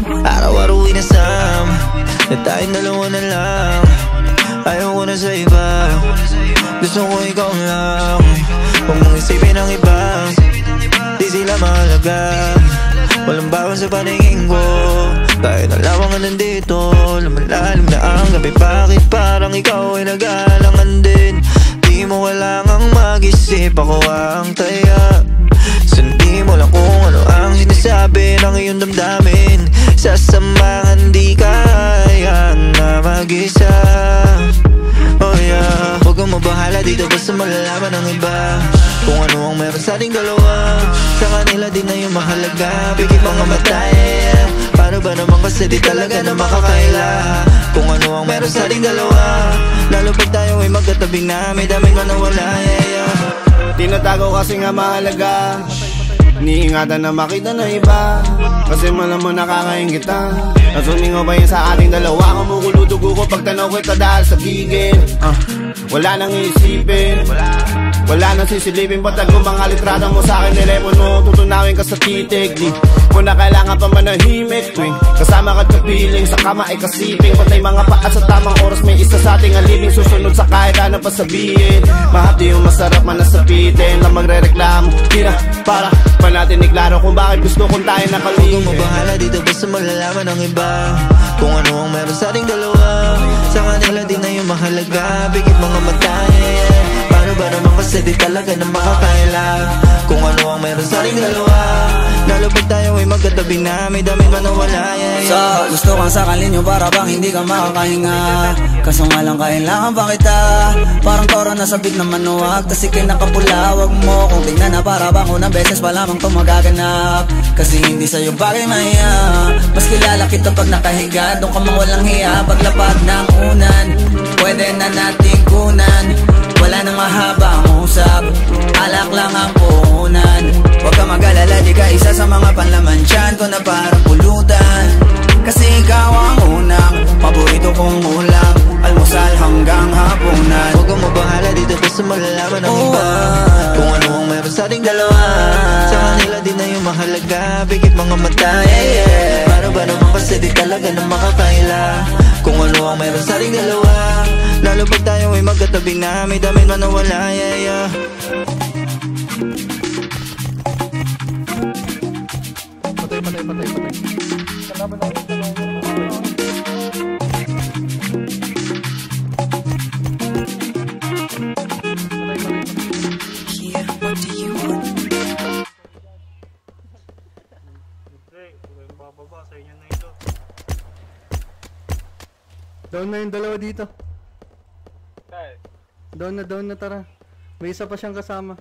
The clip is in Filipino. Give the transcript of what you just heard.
Araw-araw inasam na tayong dalawa na lang. Ayaw ko na sa iba, gusto ko ikaw lang. Huwag mong isipin ang iba, di sila mahalaga. Walang bawas sa paningin ko, kahit nalawang ka nandito. Lumalalim na ang gabi, bakit parang ikaw ay nag-aalangan din? Di mo kailangang mag-isip, ako ang taya. Sundin mo lang kung ano ang sinasabi ng iyong damdamin. Sasamahan di kaya na mag-isa. Oh yeah, huwag kang mabahala dito, basta malalaman ng iba kung ano ang meron sa ating dalawa. Sa kanila din na yung mahalaga, bigit mga matay. Paano ba naman kasi di talaga na makakaila kung ano ang meron sa ating dalawa. Lalo pag tayo ay magkatabi na, may daming manawala. Tinatago kasi nga mahalaga, iniingatan na makita na iba, kasi malam mo nakakain kita. Nasuning ko ba yun sa ating dalawa? Kumukulo dugo ko pag tanaw kita dahil sa gigil. Wala nang iisipin, wala nang sisilipin. Patag kung mga litrata mo sa akin telepono, tutunawin ka sa titig. Di mo na kailangan pa manahimik tuwing kasama ka sa piling. Sa kama ay kasiping, patay mga paa sa tamang oras. May isa sa ating alibing, susunod sa kahit ano pa sabihin. Mahati yung masarap man nasapitin, na magre-reklamo. Di na para pa natin iklaro kung bakit gusto kong tayo nakalihim. Huwag kang mabahala dito, basta malalaman ng iba kung ano ang meron sa ating dalawa. Sa kanila din na yung mahalaga, bigit mga matay. Paano ba naman kasi di talaga na makakaila kung ano ang meron sa ating dalawa. Lalo pag tayo ay magkatabi na, may dami man nawala. So, gusto kang sakalin nyo para bang hindi ka makakahinga. Kaso nga lang kailangan pa kita, parang toro na sabit na manuwag. Tas ikay nakapula, wag mo kung tingnan na para bang unang beses pa lamang ito magaganap. Kasi hindi sa'yo bagay mahiya, mas kilala kita pag nakahiga. Doon ka mang walang hiya, paglapag ng unan, pwede na nating kunan. Wala nang mahaba ang usap, alak lang ang puhunan. Huwag ka mag-alala, di ka isa sa mga panlaman dyan ko na parang pulutan. Kasi ikaw ang unang paborito kong ulam, almusal hanggang hapunan. Huwag kang mabahala dito, basta malalaman ng iba kung ano ang meron sa ating dalawa. Sa kanila din na yung mahalaga, bigit mga matay. Paano ba naman kasi di talaga na makakaila kung ano ang meron sa ating dalawa. Lalo pag tayo ay magkatabi na, may dami man nawala. Patay. Kalaban natin. Down na yung dalawa dito. Down na tara. May isa pa siyang kasama.